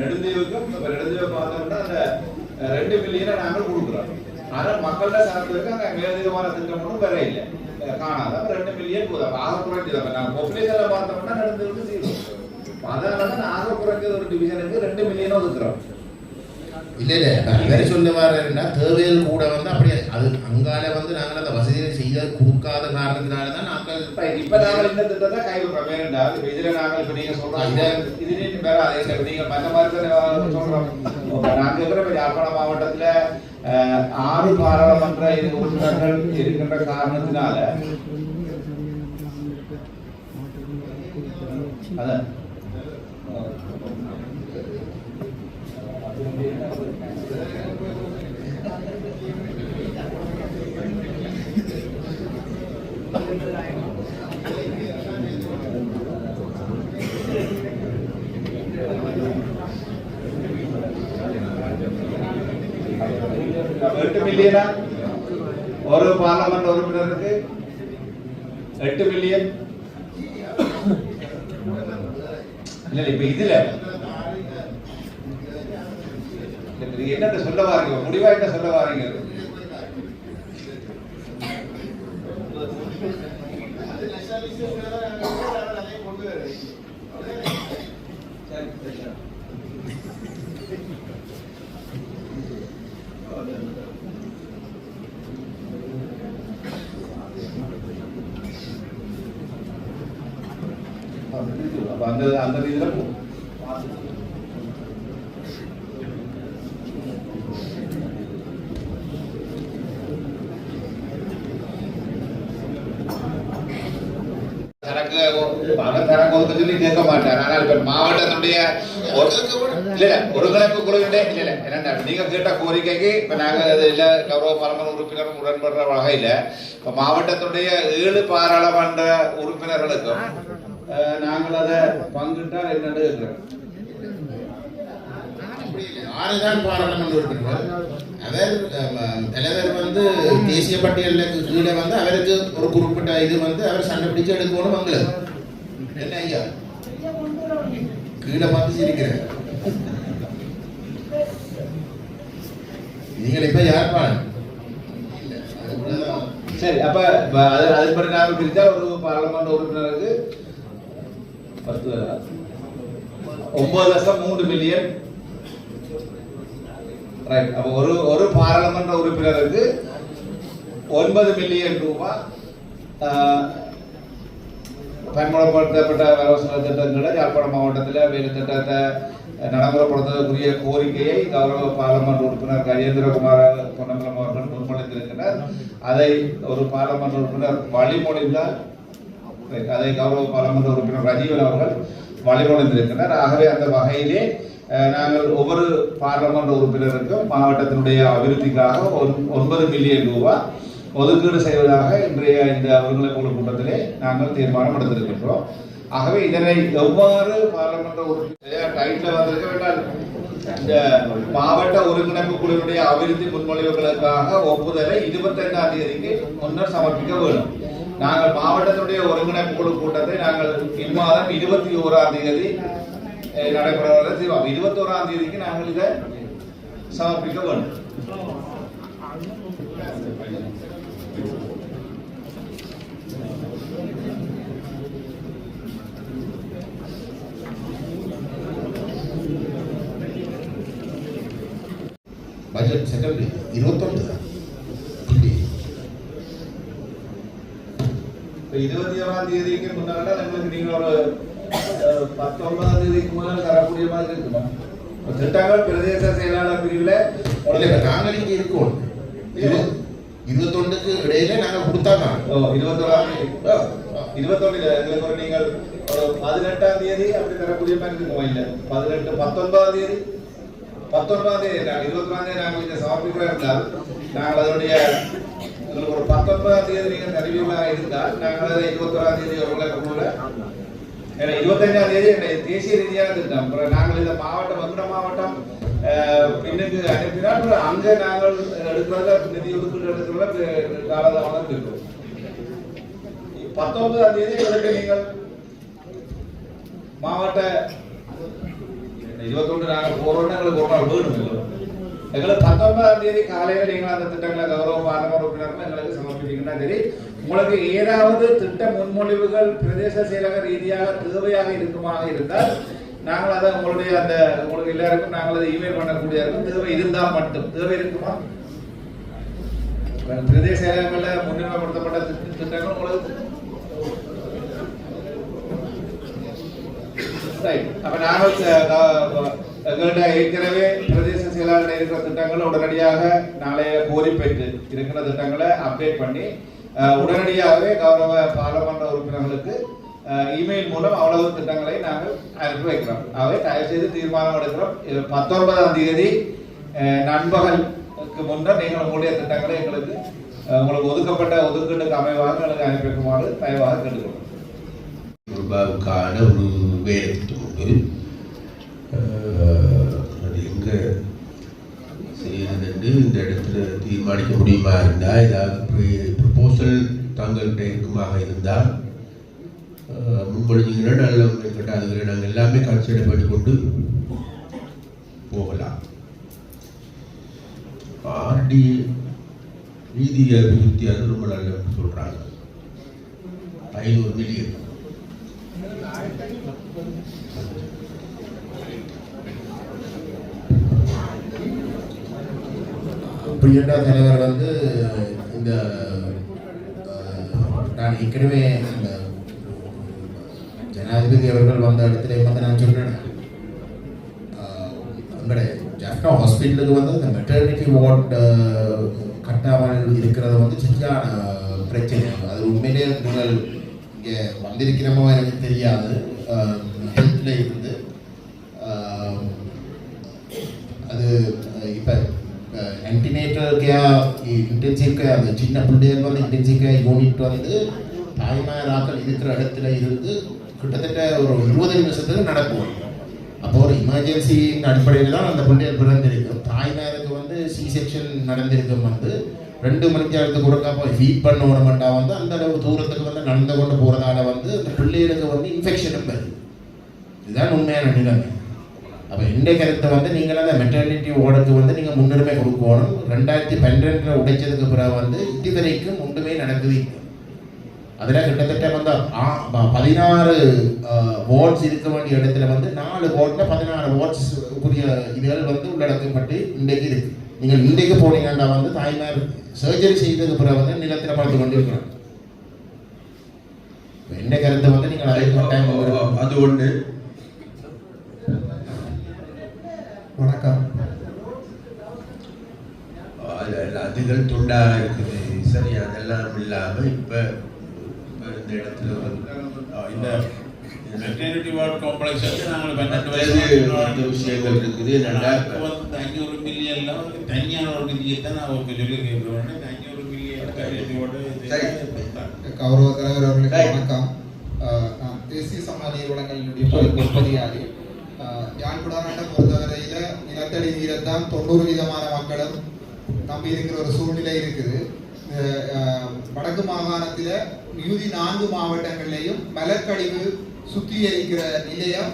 நெடுந்தீவுக்கும் இப்போ நெடுந்தீவை பார்த்தோம்னா அந்த 2 மில்லியனை நாங்கள் கொடுக்குறோம். ஆனால் மக்கள்கிட்ட சார்ந்ததுக்கு அங்கே மேலதிகமான திட்டம் ஒன்றும் வேற இல்லை, காணாத 2 மில்லியன் போதும். ஆக குறைஞ்சது நாங்கள் பாப்புலேஷனில் பார்த்தோம்னா நெடுந்தீவுக்கு தீரும். அதனால தான் ஆக குறைஞ்சது ஒரு டிவிஷனுக்கு 2 மில்லியனும் ஒதுக்குறோம். இல்லை வேறு சொல்ல வரேன்னா தேவைகள் கூட வந்து அப்படியே அது அங்கால வந்து நாங்கள் அந்த வசதியை செய்ய கொடுக்காத காரணத்தினால தான் நாங்கள் இப்போ நாங்கள் இந்த திட்டத்தை கைவிடுறோம். வேணுண்டா இப்போ இதில் நாங்கள் இப்போ நீங்கள் சொல்கிறோம் இதுலேயும் வேற அதே நீங்கள் மற்ற மாதிரி தானே சொல்கிறோம். நாங்கள் இருக்கிற இப்போ யாழ்ப்பாணம் மாவட்டத்தில் 6 பாராளுமன்ற உறுப்பினர்கள் இருக்கின்ற காரணத்தினால அதான் 8 மில்லியனா ஒரு பார்லமெண்ட் உறுப்பினருக்கு 8 மில்லியன் இல்ல இப்ப இதுல என்ன சொல்ல வாரீங்க, முடிவா என்ன சொல்ல வாரீங்க? அந்த இதுல சொல்லி கேட்க மாட்டார். ஆனால் இப்ப மாவட்டத்தினுடைய ஒருங்கிணைப்பு குழுவிலே இல்ல என்னன்னா நீங்க கேட்ட கோரிக்கைக்கு இப்ப நாங்க இல்ல கௌரவ பாராளுமன்ற உறுப்பினரும் உடன்படுற வகையில இப்ப மாவட்டத்தினுடைய 7 பாராளுமன்ற உறுப்பினர்களுக்கும் நாங்கள் அதை பங்கிட்டால் என்னன்னு இருக்கிறோம். 6 தான் பாராளுமன்ற உறுப்பினர்கள். அவர் தலைவர் வந்து தேசிய பட்டியலுக்கு கீழே வந்து அவருக்கு ஒரு குறிப்பிட்ட இது வந்து அவர் சண்டை பிடிச்சு எடுக்கணும். மங்கள என்ன ஐயா கீழே பார்த்து சிரிக்கிறேன். நீங்கள் இப்ப யார்பான் சரி. அப்ப அதுபடி நாம பிரித்தா ஒரு பாராளுமன்ற உறுப்பினருக்கு 9.3 மில்லியன். ரைட். அப்ப ஒரு பாராளுமன்ற உறுப்பினருக்கு 9 மில்லியன் ரூபாய் பயன்படுத்தப்பட்ட வரவு திட்டங்களை யாழ்ப்பாணம் மாவட்டத்தில் வேலை திட்டத்தை நடைமுறைப்படுத்துவதற்குரிய கோரிக்கையை கௌரவ பாராளுமன்ற உறுப்பினர் கஜேந்திரகுமார் பொன்னம்பலம் அவர்கள் முன்மொழிந்திருக்கிறார். அதை ஒரு பாராளுமன்ற உறுப்பினர் வழிமொழிந்தார். அதை கௌரவ பாராளுமன்ற உறுப்பினர் ரஜீவன் அவர்கள் வழிமொழிந்திருக்கிறார். ஆகவே அந்த வகையிலே நாங்கள் ஒவ்வொரு பாராளுமன்ற உறுப்பினருக்கும் மாவட்டத்தினுடைய அபிவிருத்திக்காக 9 மில்லியன் ரூபாய் ஒதுக்கீடு செய்வதாக இன்றைய இந்த ஒருங்கிணைப்பு கூட்டத்திலே நாங்கள் தீர்மானம் எடுத்திருக்கின்றோம். ஆகவே இதனை எவ்வாறு பாராளுமன்ற உறுப்பினர் டைட்டில் வந்திருக்க வேண்டாம். இந்த மாவட்ட ஒருங்கிணைப்பு குழுவினுடைய அபிவிருத்தி முன்மொழிவுகளுக்காக ஒப்புதலை 25ஆம் தேதிக்கு முன்னர் சமர்ப்பிக்க வேண்டும். நாங்கள் மாவட்டத்தினுடைய ஒருங்கிணைப்பு குழு கூட்டத்தை நாங்கள் இம்மாதம் 21ஆம் தேதி நடைபெறுவதை செய்வோம். 21ஆம் தேதிக்கு நாங்கள் இதை சமர்ப்பிக்க வேண்டும். பட்ஜெட் செகண்டரி 21 தான். 21ஆம் தேதிக்கு முன்னாடி எங்களுக்கு நீங்க ஒரு 19ஆம் தேதிக்கு முதல் தரக்கூடிய மாதிரி இருக்குமா? திட்டங்கள் பிரதேச செயலாளர் பிரிவில் நாங்கள் இங்கே இருக்கோம். 21க்கு இடையில நாங்கள் கொடுத்தாங்க. 21 எங்களுக்கு ஒரு நீங்கள் ஒரு 18ஆம் தேதி அப்படி தரக்கூடிய மாதிரி இருக்குமா? இல்ல 18 19ஆம் தேதி 19ஆம் தேதி 21ஆம் தேதி நாங்கள் இதை சமர்ப்பிக்கிறோம் என்றால் நாங்கள் அதனுடைய உங்களுக்கு ஒரு 19ஆம் தேதி நீங்கள் தருவீங்களாக இருந்தால் நாங்கள் அதை 21ஆம் தேதி அவர்களை 25ஆம் தேதி தேசிய ரீதியான திட்டம். அப்புறம் நாங்கள் இந்த மாவட்டம் வங்குட மாவட்டம் பின்னுக்கு அனுப்பினால் அங்கே நாங்கள் எடுக்கிறத நிதி ஒதுக்கீடு எடுக்கிறத காலதாமதம் இருக்கும். 19ஆம் தேதி எங்களுக்கு நீங்கள் மாவட்ட 21 நாங்கள் போறோம்னா எங்களுக்கு ஒரு நாள் வேணும் இல்லை. எங்களுக்கு 19ஆம் தேதி காலையில் நீங்கள் அந்த திட்டங்களை கௌரவ பாராளுமன்ற உறுப்பினர்கள் எங்களுக்கு சமர்ப்பித்தீங்கன்னா சரி. உங்களுக்கு ஏதாவது திட்ட முன்மொழிவுகள் பிரதேச செயலக ரீதியாக தேவையாக இருக்குமாக இருந்தால் நாங்கள் அதை உங்களுக்கு எல்லாருக்கும் நாங்கள் அதை இமெயில் பண்ணக்கூடிய இருக்கும். தேவை இருந்தால் மட்டும் தேவை இருக்குமா? பிரதேச செயலகங்களில் முன்னுரிமைப்படுத்தப்பட்ட திட்டங்கள் உங்களுக்கு அப்ப நாங்கள் எங்கள்கிட்ட ஏற்கனவே பிரதேச செயலாளர் இருக்கிற திட்டங்களை உடனடியாக நாளைய கோரி பெற்று இருக்கிற திட்டங்களை அப்டேட் பண்ணி உடனடியாகவே கௌரவ பாராளுமன்ற உறுப்பினர்களுக்கு இமெயில் மூலம் அவ்வளவு திட்டங்களை நாங்கள் அனுப்பி வைக்கிறோம். ஆகவே தயவு செய்து தீர்மானம் எடுக்கிறோம். 19ஆம் தேதி நண்பகலுக்கு முன்னர் நீங்கள் உங்களுடைய திட்டங்களை உங்களுக்கு ஒதுக்கப்பட்ட ஒதுக்கீட்டுக்கு அமைவாக எங்களுக்கு அனுப்பி வைக்குமாறு தயவாக கேட்டுக்கொள்கிறோம். ரூபாவுக்கான ஒரு வேலை திட்டம் உண்டு. அது எங்கே செய்யறதுன்னு இந்த இடத்துல தீர்மானிக்க முடியுமா இருந்தால், ஏதாவது ப்ரொபோசல் தங்கள்கிட்ட இருக்குமாக இருந்தால் முன்மொழிஞ்சிங்கன்னா நல்ல கேட்டால் அதுகளை நாங்கள் எல்லாமே கன்சிடர் பண்ணி கொண்டு போகலாம். ஆர்டி நீதி அபிவிருத்தி அது ரொம்ப நல்ல சொல்கிறாங்க. 500 மில்லியன் பிரியண்டா தலைவர் வந்து இந்த நான் ஏற்கனவே இந்த ஜனாதிபதி அவர்கள் வந்த இடத்துல வந்து நான் சொல்றேன், எங்களுடைய ஜாஃப்னா ஹாஸ்பிட்டலுக்கு வந்து இந்த மெட்டர்னிட்டி வார்டு கட்டாமல் இருக்கிறது வந்து சரியான பிரச்சனை. அது உண்மையிலே நீங்கள் இங்கே வந்திருக்கிறமோ எனக்கு தெரியாது. ஹெல்த்தில் இருந்து அது இப்போ ஆன்டினேட்டல் கேர் இன்டென்சிவ் கேர் அந்த சின்ன பிள்ளைகள் வந்து இன்டென்சிவ் கேர் யூனிட் வந்து தாய்மாராக்கள் இருக்கிற இடத்துல இருந்து கிட்டத்தட்ட ஒரு 20 நிமிஷத்துக்கு நடக்கும். அப்போ ஒரு எமர்ஜென்சி அடிப்படையில் தான் அந்த பிள்ளைகள் பிறந்திருக்கும். தாய்மாருக்கு வந்து சி செக்ஷன் நடந்திருக்கும் வந்து 2 மணி நேரத்துக்கு கொடுக்கா போய் ஃபீட் பண்ண விடமாட்டா வந்து அந்த அளவு தூரத்துக்கு வந்து நடந்து கொண்டு போகிறதால வந்து அந்த பிள்ளைகளுக்கு வந்து இன்ஃபெக்ஷனும் வருது. இதுதான் உண்மையான நிலைமை. அப்போ இந்த கருத்தை வந்து நீங்கள் அந்த மெட்டர்னிட்டி வார்டுக்கு வந்து நீங்கள் முன்னுரிமை கொடுக்கணும். 2012 உடைச்சதுக்கு பிறகு வந்து இதுவரைக்கும் ஒன்றுமே நடக்குது. அதில் கிட்டத்தட்ட வந்து 16 வார்ட்ஸ் இருக்க வேண்டிய இடத்துல வந்து 4 வார்டில் 16 வார்ட்ஸ் புதிய இதுகள் வந்து உள்ளடக்கப்பட்டு இன்றைக்கு இருக்கு. நீங்கள் இன்றைக்கு போனீங்கன்னா வந்து தாய்மார் சர்ஜரி செய்ததுக்கு பிறகு வந்து நிலத்தில் பார்த்து கொண்டு இருக்கிறோம். என்ன கருத்தை வந்து நீங்கள் அது ஒன்று. வணக்கம். அதுகள் துண்டாக இருக்குது. சரி, அதெல்லாம் இல்லாமல் இப்போ இந்த இடத்துல இந்த மெட்டர்னிட்டி வார்டு காம்ப்ளெக்ஸ் நாங்கள் 12 விஷயங்கள் இருக்குது. 500 மில்லியன்ல தனியான ஒரு நிதியை தான் நான் சொல்லி கேட்கிறேன். 500 மில்லியன் மெட்டர்னிட்டி வார்டு. கௌரவ தலைவர் அவர்களுக்கு வணக்கம். நான் தேசிய சமூக நீர் வழங்கலினுடைய உற்பத்தியாளி. யாழ்ப்பாணத்தை பொறுத்தவரையில நிலத்தடி நீரைத்தான் 90% மக்களும் நம்பி இருக்கிற ஒரு சூழ்நிலை இருக்குது. வடக்கு மாகாணத்தில் மீதி 4 மாவட்டங்களிலேயும் மலக்கழிவு சுத்திகரிக்கிற நிலையம்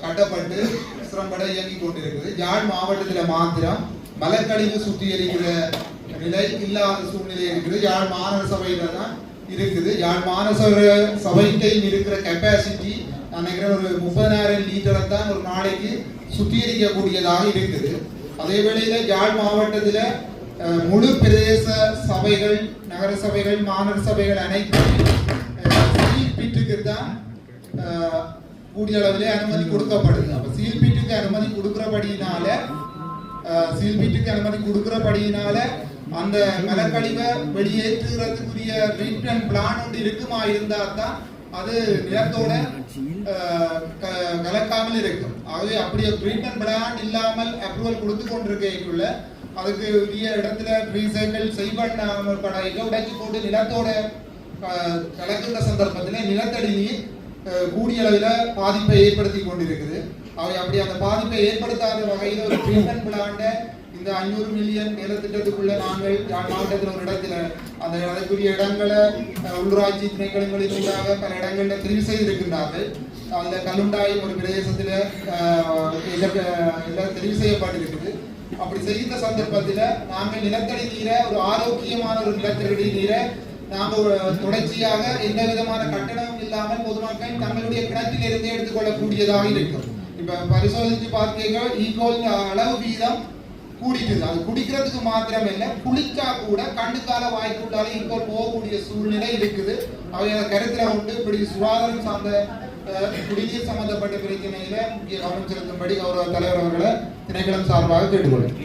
கட்டப்பட்டு சிறம்பட இயங்கி கொண்டிருக்குது. யாழ் மாவட்டத்தில் மாத்திரம் மலக்கழிவு சுத்திகரிக்கிற நிலை இல்லாத சூழ்நிலை இருக்குது. யாழ் மாநகர சபையில தான் இருக்குது. யாழ் மாநகர சபைக்கு இருக்கிற கெப்பாசிட்டி நினைக்கிறேன் ஒரு 30,000 லிட்டரை தான் ஒரு நாளைக்கு சுத்திகரிக்கக்கூடியதாக இருக்குது. அதே வேளையில யாழ் மாவட்டத்தில் முழு பிரதேச சபைகள், நகர சபைகள், மாநகர சபைகள் அனைத்தும் சீல்பீட்டுக்கு தான் கூடிய அளவிலே அனுமதி கொடுக்கப்படுது. அப்ப சீல்பீட்டுக்கு அனுமதி கொடுக்கிறபடியினால அந்த மலக்கழிவை வெளியேற்றுறதுக்குரிய ட்ரீட்மெண்ட் பிளான் ஒன்று இருக்குமா இருந்தா தான் அது நிலத்தோட கலக்காமல் இருக்கும். ஆகவே அப்படியே ட்ரீட்மெண்ட் பிளான் இல்லாமல் அப்ரூவல் கொடுத்து கொண்டிருக்கக்குள்ள அதுக்கு உரிய இடத்துல ரீசைக்கிள் செய்யப்படாமல் உடைச்சு போட்டு நிலத்தோட கலக்கின்ற சந்தர்ப்பத்தில் நிலத்தடி நீர் கூடிய அளவில் பாதிப்பை ஏற்படுத்தி கொண்டிருக்குது. அவை அப்படி அந்த பாதிப்பை ஏற்படுத்தாத வகையில் ஒரு ட்ரீட்மெண்ட் பிளான்ட இந்த 500 மில்லியன் நிலத்திட்டத்துக்குள்ள நாங்கள் மாவட்டத்தில் ஒரு இடத்துல அந்த அதற்குரிய இடங்களை உள்ளூராட்சி திணைக்களங்களின் ஊடாக பல இடங்களில் தெரிவு செய்திருக்கின்றார்கள். அதில் கல்லுண்டாயும் ஒரு பிரதேசத்தில் எல்லாம் தெரிவு செய்யப்பட்டிருக்குது. அப்படி செய்த சந்தர்ப்பத்தில் நாங்கள் நிலத்தடி நீரை ஒரு ஆரோக்கியமான ஒரு நிலத்தடி நீரை நாங்கள் தொடர்ச்சியாக எந்த விதமான கட்டணமும் இல்லாமல் பொதுமக்கள் தங்களுடைய கிணற்றிலிருந்து எடுத்துக்கொள்ளக்கூடியதாக இருக்கும். இப்ப பரிசோதித்து பார்த்தீங்க ஈகோல் அளவு வீதம் கூடிக்குது. அது குடிக்கிறதுக்கு மாத்திரம் இல்லை, குளிச்சா கூட கண்ணுக்கால வாய்க்குள்ளால ஈகோல் போகக்கூடிய சூழ்நிலை இருக்குது. அவை அதை கருத்துல கொண்டு இப்படி சுகாதாரம் சார்ந்த குடிநீர் சம்பந்தப்பட்ட பிரச்சனையில முக்கிய கவனம் செலுத்தும்படி கௌரவ தலைவர் அவர்களை திணைக்களம் சார்பாக கேட்டுக்கொள்கிறேன்.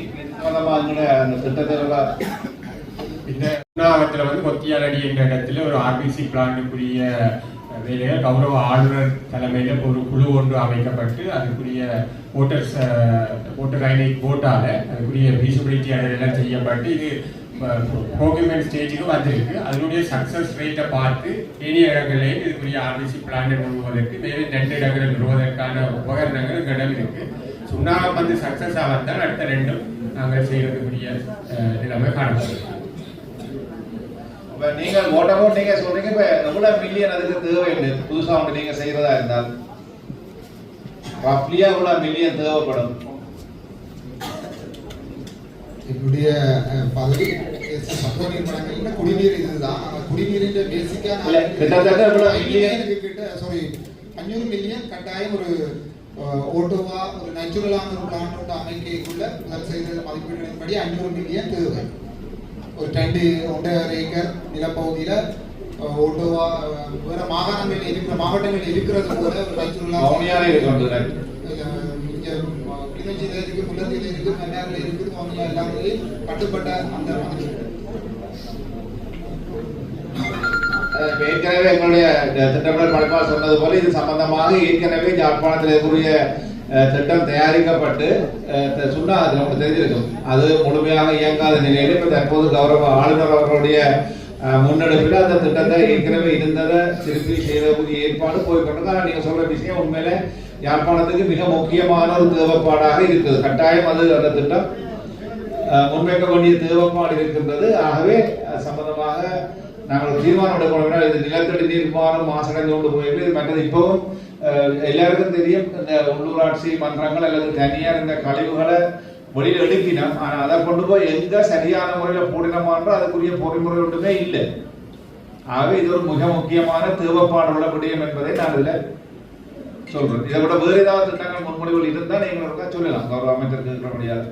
அந்த திட்டத்தை இந்த உண்ணாவிரத்தில் வந்து கொத்தியாலடி என்ற இடத்துல ஒரு ஆர்பிசி பிளான்ட்டுக்குரிய வேலைகள் கௌரவ ஆளுநர் தலைமையில் ஒரு குழு ஒன்று அமைக்கப்பட்டு அதுக்குரிய ஓட்டர் ரைனிங் போட்டால அதுக்குரிய ஃபீஸிபிலிட்டி அதெல்லாம் செய்யப்பட்டு இது ப்ரோக்யூமெண்ட் ஸ்டேஜுக்கு வந்திருக்கு. அதனுடைய சக்ஸஸ் ரேட்டை பார்த்து ஏனைய இடங்களிலேயே இதுக்குரிய ஆர்பிசி பிளான் நிறுவுவதற்கு வேறு 2 இடங்கள் நிறுவுவதற்கான உபகரணங்கள் இடம் இருக்கு. சுண்ணாகம் வந்து சக்ஸஸ் ஆகத்தான் அடுத்த 2ம் நாங்கள் செய்யறதுக்குரிய நிலைமை காணப்படுது. நீங்கள் ஓட்டமோட் நீங்க சொல்றீங்க, இப்ப எவ்வளவு மில்லியன் அதுக்கு தேவை புதுசா ஒன்று நீங்க செய்யறதா இருந்தால் ரஃப்லியா எவ்வளவு மில்லியன் தேவைப்படும்? என்னுடைய பதவி சட்டோனியர் படங்கள்ல குடிநீர் இதுதான். குடிநீரின் பேசிக்கா கிட்டத்தட்ட எவ்வளவு மில்லியன் கிட்ட 500 மில்லியன் கட்டாயம் ஒரு ஓட்டோவா ஒரு நேச்சுரலான ஒரு பிளான் ஒன்று அமைக்கைக்குள்ள முதல் செய்த மதிப்பீடுகளின்படி 500 மில்லியன் தேவை. ஒரு 1.5 ஏக்கர் நிலப்பகுதியில ஓட்டோவா வேற மாவட்டங்கள் இருக்கிறது போல ஒரு நேச்சுரலா கிளிநொச்சியில இருக்கு, முல்லத்தில இருக்கு, மன்னார்ல இருக்குது, அவங்க எல்லாமே கட்டுப்பட்ட அந்த ஏற்கனவே எங்களுடைய திட்டமிடல் படைப்பாளர் சொன்னது போல இது சம்பந்தமாக ஏற்கனவே யாழ்ப்பாணத்தில் இருக்கக்கூடிய திட்டம் தயாரிக்கப்பட்டு சுண்ணாக தெரிஞ்சிருக்கும். அது முழுமையாக இயங்காத நிலையில் இப்ப தற்போது கௌரவ ஆளுநர் அவர்களுடைய முன்னெடுப்பில் அந்த திட்டத்தை ஏற்கனவே இருந்ததை திருப்பி செய்யக்கூடிய ஏற்பாடு போய்கொண்டிருக்கு. ஆனால் நீங்க சொல்ற விஷயம் உண்மையில யாழ்ப்பாணத்துக்கு மிக முக்கியமான ஒரு தேவைப்பாடாக இருக்குது. கட்டாயம் அது அந்த திட்டம் முன்வைக்க வேண்டிய தேவைப்பாடு இருக்கின்றது. ஆகவே சம்பந்தமாக நாங்கள் தீர்மானம் எடுக்கணும். இது நிலத்தடி நீர் மாசடைந்து கொண்டு போயிருக்கு. மற்றது இப்பவும் எல்லாருக்கும் தெரியும், இந்த உள்ளூராட்சி மன்றங்கள் அல்லது தனியார் இந்த கழிவுகளை வெளியில் எடுப்பினோம். ஆனால் அதை கொண்டு போய் எங்க சரியான முறையில் போடினோமான்றோ அதுக்குரிய பொறிமுறை ஒன்றுமே இல்லை. ஆகவே இது ஒரு மிக முக்கியமான தேவைப்பாடு உள்ள விடயம் என்பதை நான் இதில் சொல்றேன். இதை விட வேறு ஏதாவது திட்டங்கள் முன்மொழிவுகள் இருந்தால் நீங்கள் சொல்லலாம். கௌரவ அமைச்சருக்கு இருக்கிற முடியாது.